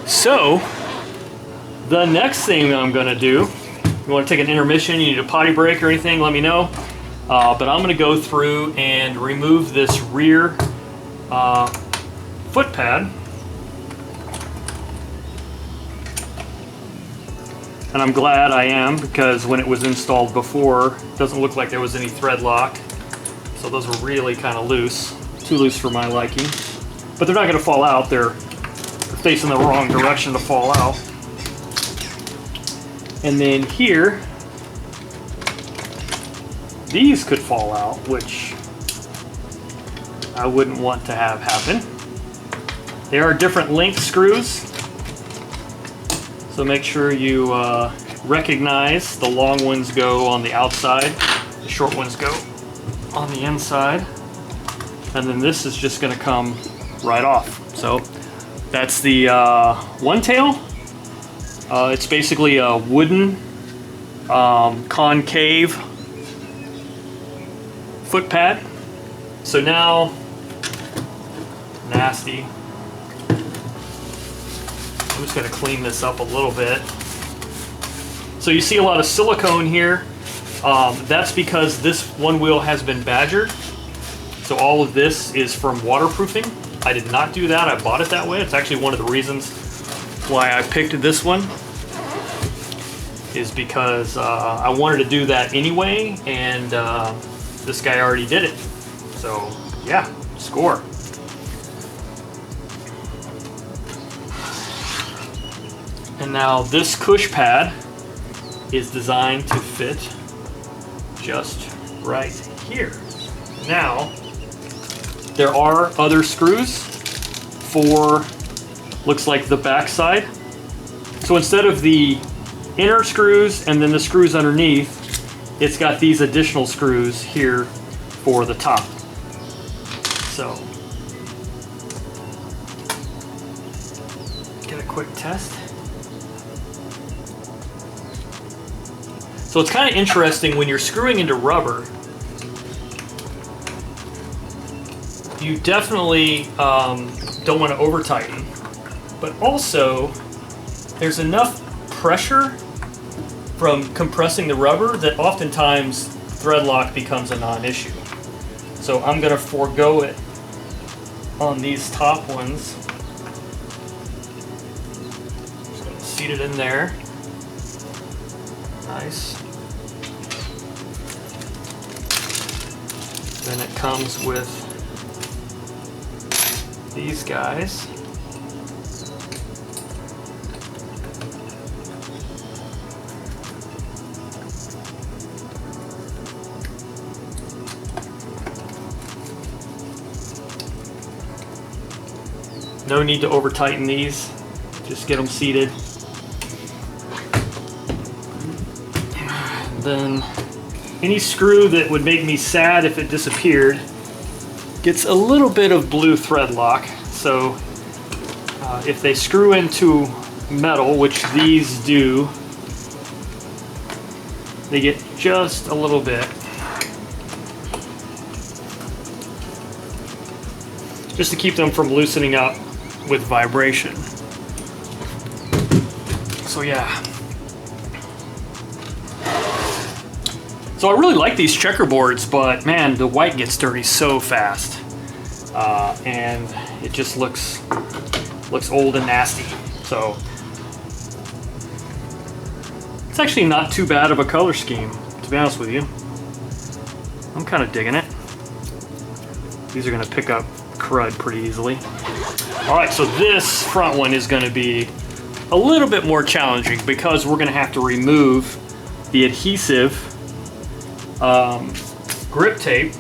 So the next thing I'm gonna do, you wanna take an intermission, you need a potty break or anything, let me know. But I'm gonna go through and remove this rear foot pad. And I'm glad I am, because when it was installed before, it doesn't look like there was any thread lock. So those were really kind of loose, too loose for my liking. But they're not gonna fall out, they're facing the wrong direction to fall out. And then here, these could fall out, which I wouldn't want to have happen. There are different length screws, so make sure you recognize the long ones go on the outside, the short ones go on the inside, and then this is just gonna come right off. So that's the one tail. It's basically a wooden concave foot pad. So now, nasty. I'm just gonna clean this up a little bit. So you see a lot of silicone here. That's because this one wheel has been badgered. So all of this is from waterproofing. I did not do that, I bought it that way. It's actually one of the reasons why I picked this one, is because I wanted to do that anyway, and this guy already did it. So yeah, score. And now this Kush pad is designed to fit just right here. Now, there are other screws for, looks like the back side. So instead of the inner screws and then the screws underneath, it's got these additional screws here for the top. So, get a quick test. So it's kind of interesting when you're screwing into rubber, you definitely don't want to over tighten, but also there's enough pressure from compressing the rubber that oftentimes thread lock becomes a non-issue. So I'm going to forego it on these top ones. Just going to seat it in there. Nice. Then it comes with these guys. No need to over tighten these, just get them seated. Then any screw that would make me sad if it disappeared gets a little bit of blue thread lock. So if they screw into metal, which these do, they get just a little bit. Just to keep them from loosening up with vibration. So yeah. So I really like these checkerboards, but man, the white gets dirty so fast. And it just looks old and nasty. So it's actually not too bad of a color scheme, to be honest with you. I'm kind of digging it. These are gonna pick up crud pretty easily. All right, so this front one is gonna be a little bit more challenging because we're gonna have to remove the adhesive grip tape,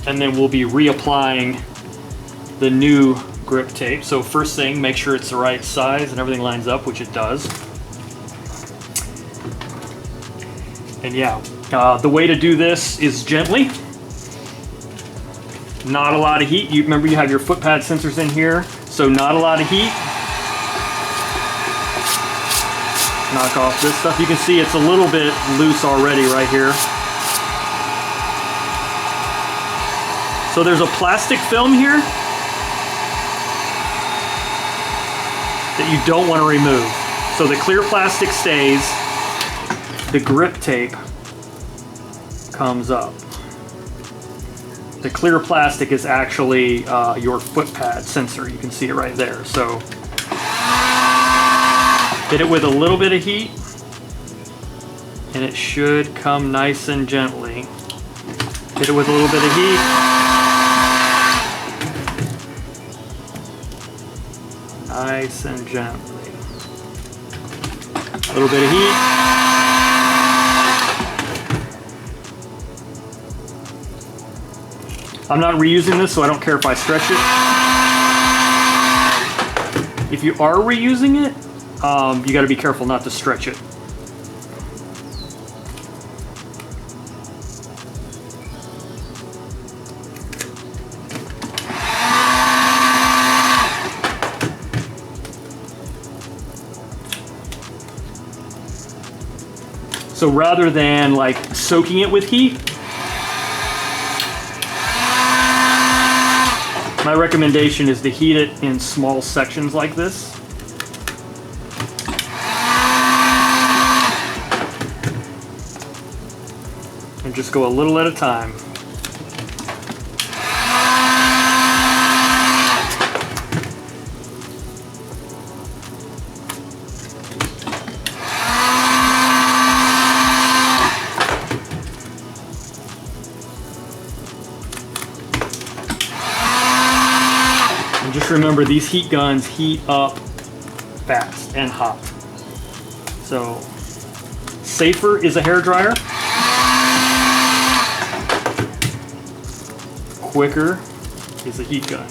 and then we'll be reapplying the new grip tape. So first thing, make sure it's the right size and everything lines up, which it does. And yeah, the way to do this is gently. Not a lot of heat. You remember you have your foot pad sensors in here, so not a lot of heat. Knock off this stuff. You can see it's a little bit loose already right here. So there's a plastic film here. that you don't want to remove. So the clear plastic stays, the grip tape comes up. The clear plastic is actually your Footpad sensor. You can see it right there. So hit it with a little bit of heat and it should come nice and gently. Hit it with a little bit of heat. Nice and gently. A little bit of heat. I'm not reusing this, so I don't care if I stretch it. If you are reusing it, you got to be careful not to stretch it. So rather than like soaking it with heat, my recommendation is to heat it in small sections like this. And just go a little at a time. And just remember, these heat guns heat up fast and hot. So safer is a hairdryer. Quicker is a heat gun.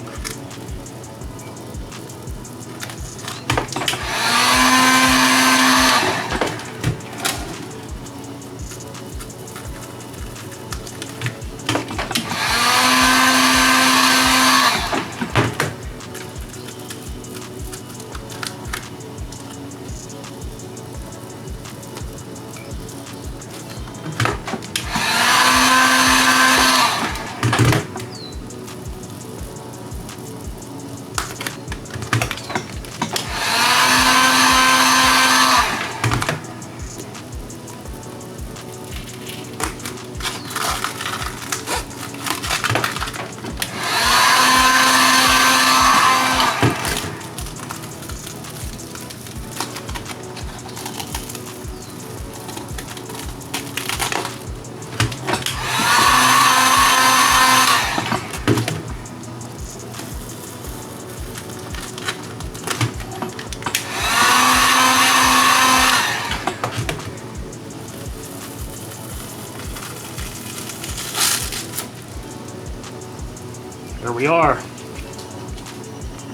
There we are.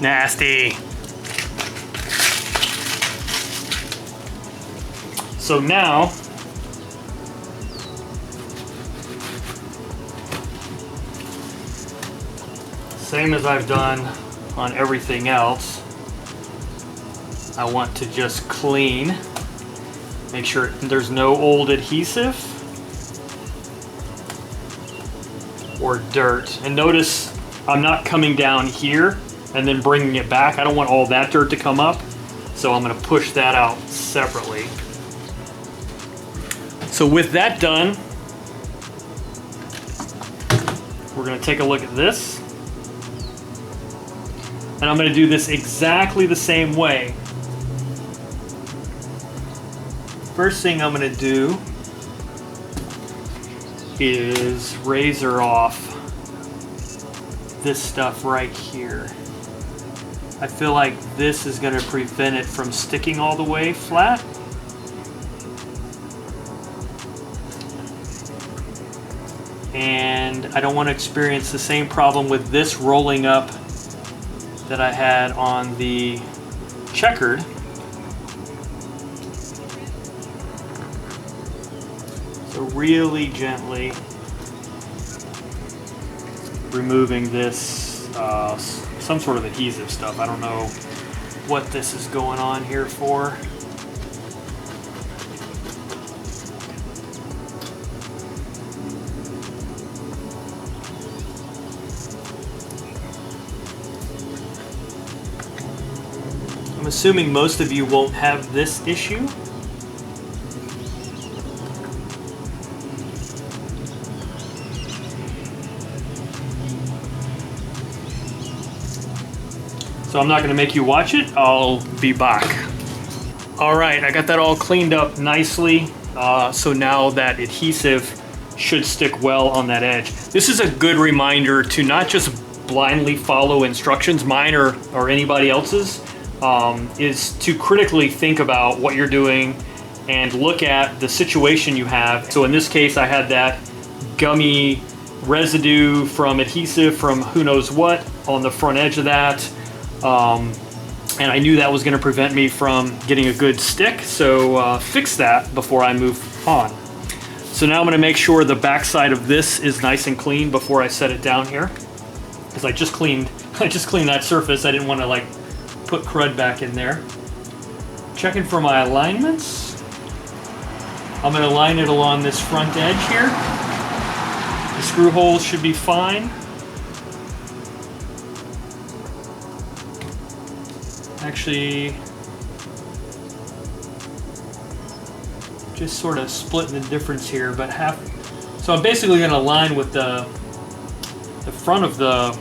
Nasty. So now, same as I've done on everything else, I want to just clean, make sure there's no old adhesive or dirt. And notice I'm not coming down here and then bringing it back. I don't want all that dirt to come up, so I'm going to push that out separately. So with that done, we're going to take a look at this. And I'm going to do this exactly the same way. First thing I'm going to do is razor off this stuff right here. I feel like this is going to prevent it from sticking all the way flat. And I don't want to experience the same problem with this rolling up that I had on the checkered. So really gently removing this, some sort of adhesive stuff. I don't know what this is going on here for. I'm assuming most of you won't have this issue. So I'm not going to make you watch it. I'll be back. All right, I got that all cleaned up nicely. So now that adhesive should stick well on that edge. This is a good reminder to not just blindly follow instructions, mine or anybody else's, is to critically think about what you're doing and look at the situation you have. So in this case, I had that gummy residue from adhesive from who knows what on the front edge of that. And I knew that was going to prevent me from getting a good stick, so fix that before I move on. So now I'm going to make sure the back side of this is nice and clean before I set it down here, because I just cleaned that surface. I didn't want to like put crud back in there. Checking for my alignments. I'm going to line it along this front edge here. The screw holes should be fine. Actually, just sort of splitting the difference here, but half. So I'm basically going to line with the front of the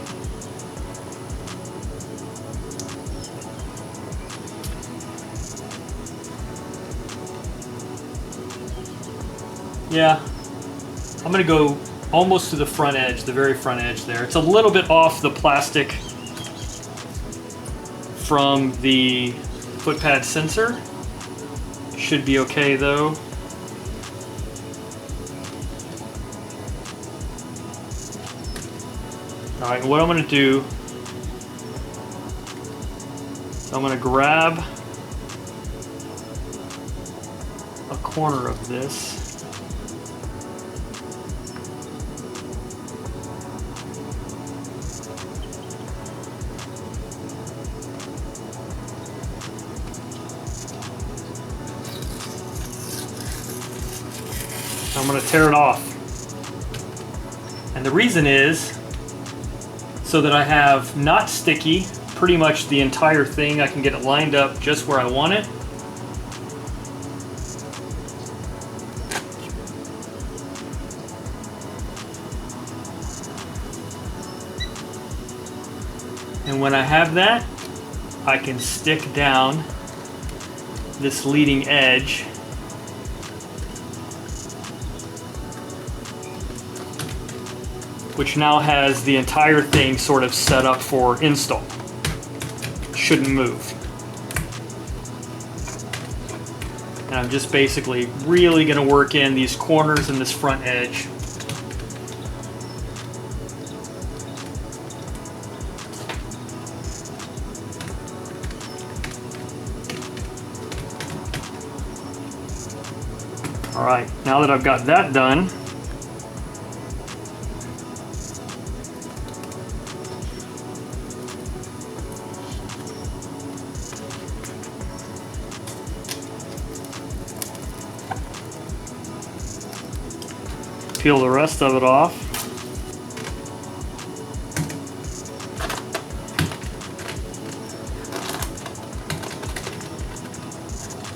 I'm going to go almost to the front edge, the very front edge there. It's a little bit off the plastic from the Footpad sensor. Should be okay though. Alright, what I'm going to do, I'm going to grab a corner of this. I'm going to tear it off. And the reason is so that I have not sticky pretty much the entire thing. I can get it lined up just where I want it. And when I have that, I can stick down this leading edge which now has the entire thing sort of set up for install. Shouldn't move. And I'm just basically really going to work in these corners and this front edge. All right, now that I've got that done, peel the rest of it off.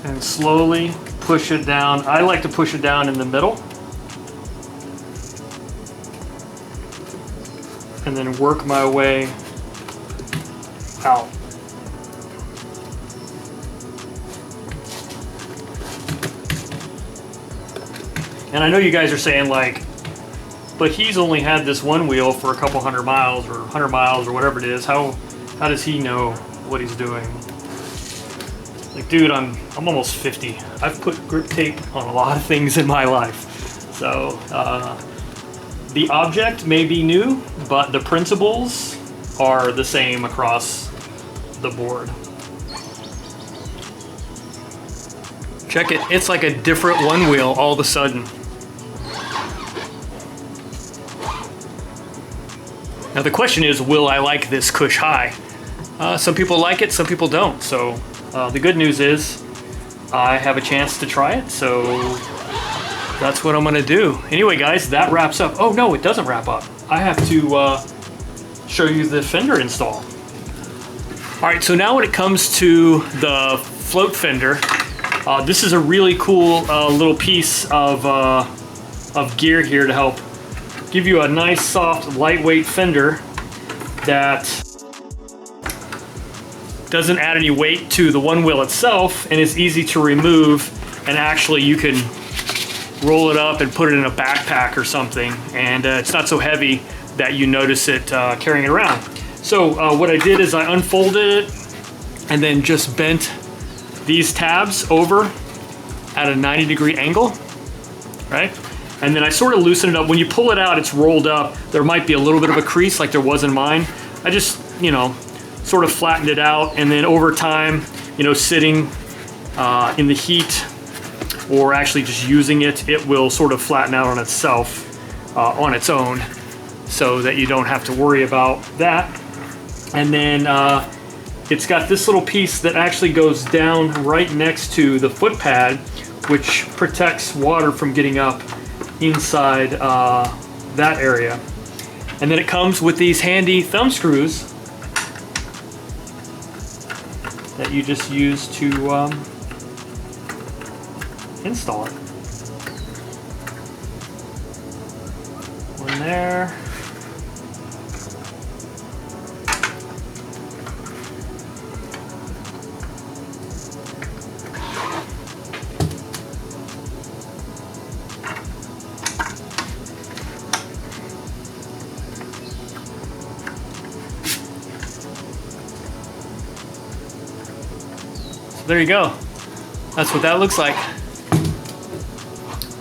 And slowly push it down. I like to push it down in the middle. And then work my way out. And I know you guys are saying like, but he's only had this one wheel for a couple 100 miles or 100 miles or whatever it is. How does he know what he's doing? Like, dude, I'm almost 50. I've put grip tape on a lot of things in my life. So the object may be new, but the principles are the same across the board. Check it, it's like a different one wheel all of a sudden. Now the question is, will I like this Kush Hi? Some people like it, some people don't. So the good news is I have a chance to try it, so that's what I'm gonna do. Anyway guys, that wraps up. Oh no, it doesn't wrap up. I have to show you the Fender install. All right, so now when it comes to the float fender, this is a really cool little piece of gear here to help give you a nice, soft, lightweight fender that doesn't add any weight to the Onewheel itself and is easy to remove, and actually you can roll it up and put it in a backpack or something, and it's not so heavy that you notice it carrying it around. So what I did is I unfolded it and then just bent these tabs over at a 90-degree angle, right? And then I sort of loosen it up. When you pull it out, it's rolled up. There might be a little bit of a crease like there was in mine. I just, you know, sort of flattened it out, and then over time, you know, sitting in the heat or actually just using it, it will sort of flatten out on itself on its own, so that you don't have to worry about that. And then it's got this little piece that actually goes down right next to the foot pad, which protects water from getting up inside that area. And then it comes with these handy thumb screws that you just use to install it. One there. There you go. That's what that looks like.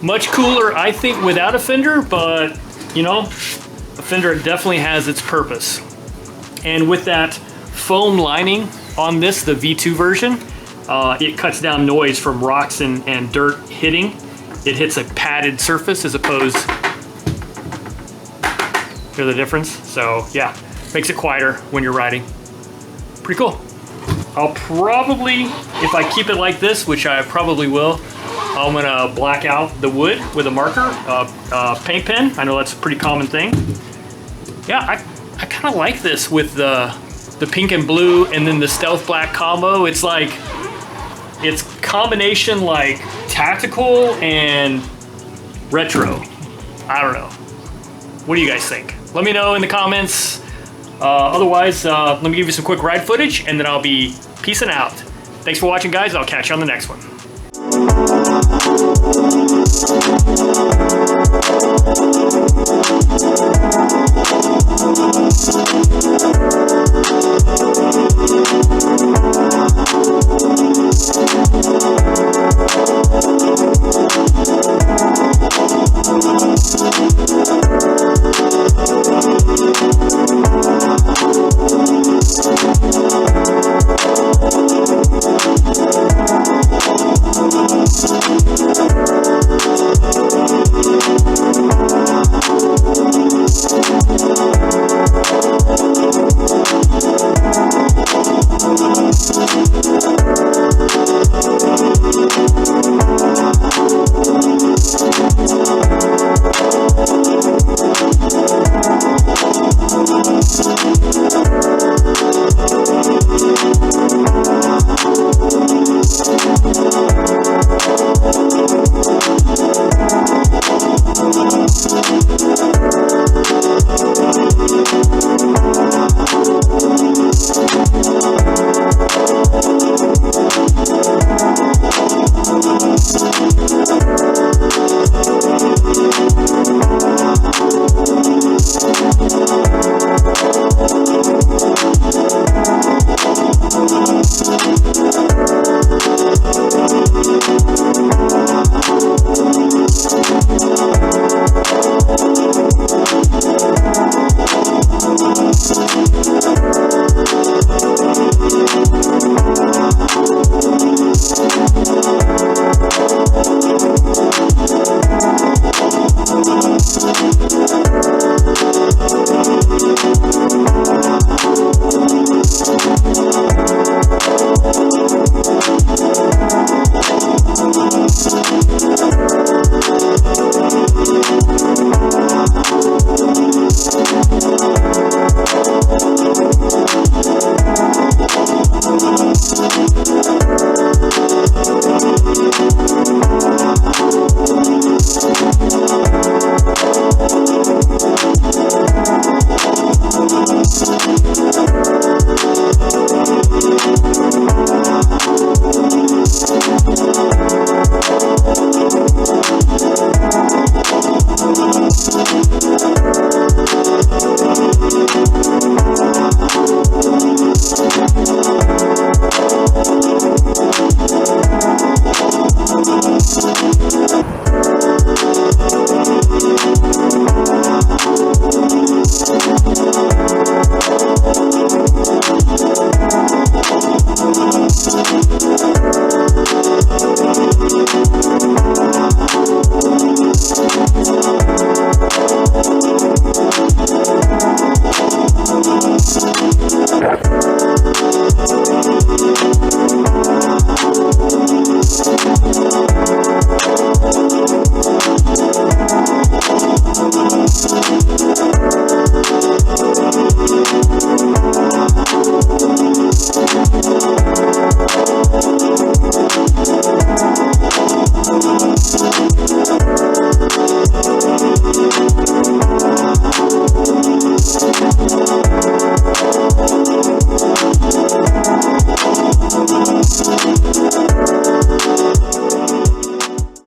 Much cooler, I think, without a fender, but you know, a fender definitely has its purpose. And with that foam lining on this, the V2 version, it cuts down noise from rocks and dirt hitting. It hits a padded surface as opposed, hear the difference? So yeah, makes it quieter when you're riding. Pretty cool. I'll probably, if I keep it like this, which I probably will, I'm gonna black out the wood with a marker, paint pen. I know that's a pretty common thing. Yeah, I kind of like this with the pink and blue and then the stealth black combo. It's like, it's combination like tactical and retro. I don't know. What do you guys think? Let me know in the comments. Otherwise, let me give you some quick ride footage and then I'll be peacing out. Thanks for watching, guys. I'll catch you on the next one.